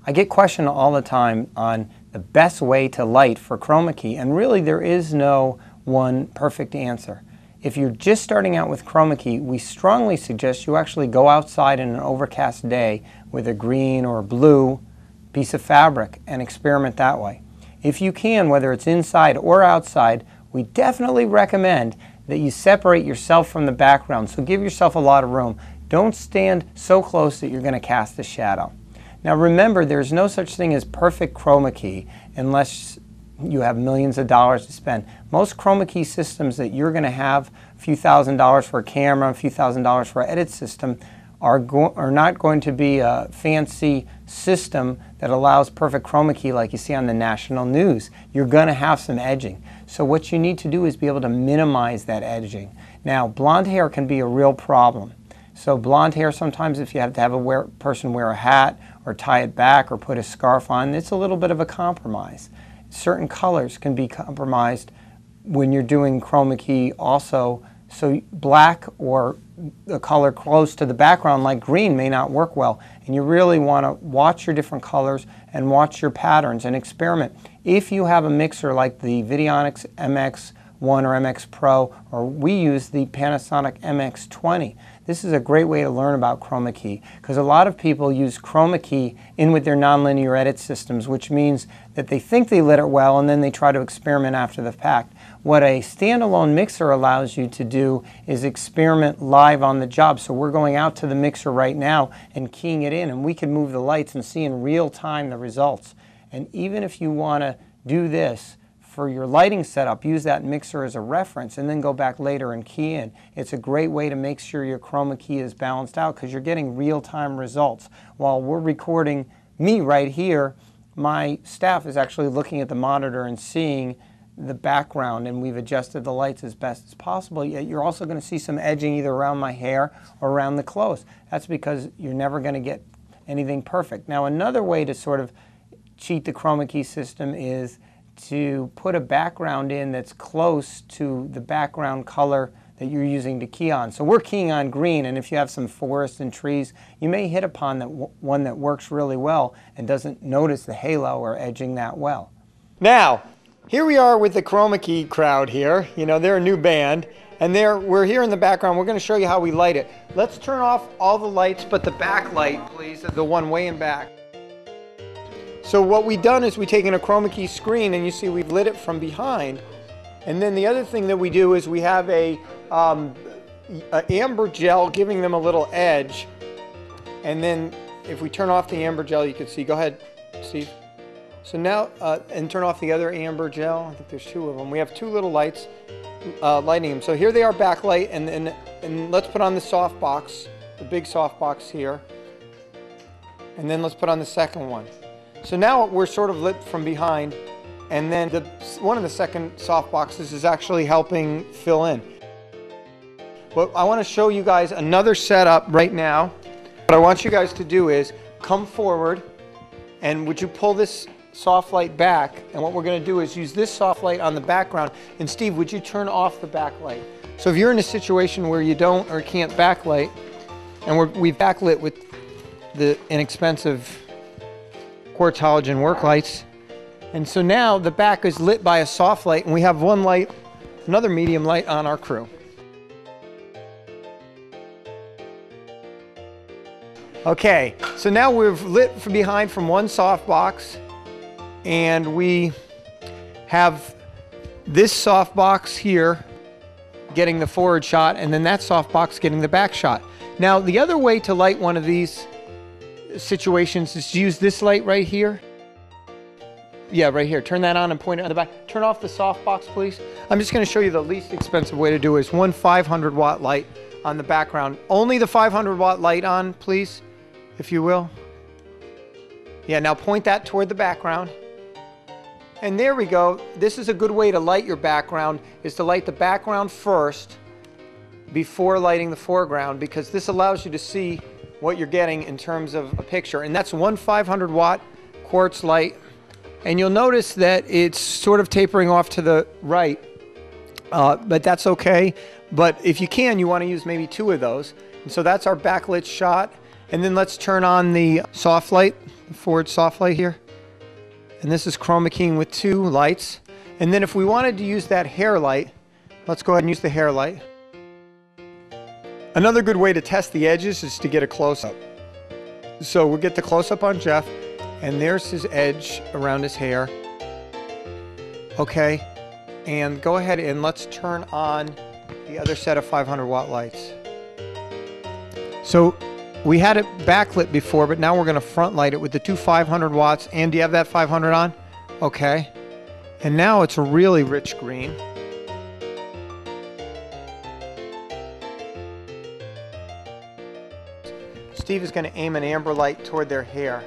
I get questioned all the time on the best way to light for Chromakey, and really there is no one perfect answer. If you're just starting out with Chromakey, we strongly suggest you actually go outside in an overcast day with a green or blue piece of fabric and experiment that way. If you can, whether it's inside or outside, we definitely recommend that you separate yourself from the background, so give yourself a lot of room. Don't stand so close that you're going to cast a shadow. Now remember, there's no such thing as perfect Chromakey unless you have millions of dollars to spend. Most Chromakey systems that you're going to have, a few $1,000s for a camera, a few $1,000s for an edit system, are not going to be a fancy system that allows perfect Chromakey like you see on the national news. You're going to have some edging. So what you need to do is be able to minimize that edging. Now, blonde hair can be a real problem. So blonde hair, sometimes if you have to have a person wear a hat or tie it back or put a scarf on, it's a little bit of a compromise. Certain colors can be compromised when you're doing Chromakey also. So black or a color close to the background like green may not work well, and you really want to watch your different colors and watch your patterns and experiment. If you have a mixer like the Videonics MX1 or MX Pro, or we use the Panasonic MX20, this is a great way to learn about Chromakey, because a lot of people use Chromakey in with their nonlinear edit systems, which means that they think they lit it well and then they try to experiment after the fact. What a standalone mixer allows you to do is experiment live on the job. So we're going out to the mixer right now and keying it in, and we can move the lights and see in real time the results. And even if you want to do this for your lighting setup, use that mixer as a reference and then go back later and key in. It's a great way to make sure your Chromakey is balanced out, because you're getting real-time results. While we're recording me right here, my staff is actually looking at the monitor and seeing the background, and we've adjusted the lights as best as possible. Yet you're also going to see some edging either around my hair or around the clothes. That's because you're never going to get anything perfect. Now another way to sort of cheat the Chromakey system is to put a background in that's close to the background color that you're using to key on. So we're keying on green, and if you have some forest and trees, you may hit upon that one that works really well and doesn't notice the halo or edging that well. Now, here we are with the Chromakey crowd here. You know, they're a new band, and we're here in the background. We're going to show you how we light it. Let's turn off all the lights but the backlight, please, the one way in back. So what we've done is we've taken a Chromakey screen, and you see we've lit it from behind. And then the other thing that we do is we have a amber gel giving them a little edge. And then if we turn off the amber gel, you can see, go ahead, Steve. So now, and turn off the other amber gel. I think there's two of them. We have two little lights lighting them. So here they are backlight, and let's put on the softbox, the big softbox here. And then let's put on the second one. So now we're sort of lit from behind, and then one of the second softboxes is actually helping fill in. What I want to show you guys another setup right now. What I want you guys to do is come forward, and would you pull this soft light back, and what we're going to do is use this soft light on the background. And Steve, would you turn off the backlight? So if you're in a situation where you don't or can't backlight, and we've backlit with the inexpensive quartz halogen work lights, and so now the back is lit by a soft light, and we have one light, another medium light on our crew. Okay, so now we've lit from behind from one softbox, and we have this softbox here getting the forward shot, and then that softbox getting the back shot. Now the other way to light one of these situations is to use this light right here. Yeah, right here. Turn that on and point it at the back. Turn off the softbox, please. I'm just going to show you the least expensive way to do it. Is one 500-watt light on the background. Only the 500-watt light on, please, if you will. Yeah, now point that toward the background. And there we go. This is a good way to light your background, is to light the background first before lighting the foreground, because this allows you to see what you're getting in terms of a picture. And that's one 500-watt quartz light. And you'll notice that it's sort of tapering off to the right, but that's okay. But if you can, you want to use maybe two of those. And so that's our backlit shot. And then let's turn on the soft light, the forward soft light here. And this is Chromakey with 2 lights. And then if we wanted to use that hair light, let's go ahead and use the hair light. Another good way to test the edges is to get a close-up. So we'll get the close-up on Jeff, and there's his edge around his hair. Okay, and go ahead and let's turn on the other set of 500 watt lights. So we had it backlit before, but now we're going to front light it with the 2 500 watts. And do you have that 500 on? Okay. And now it's a really rich green. Steve is going to aim an amber light toward their hair.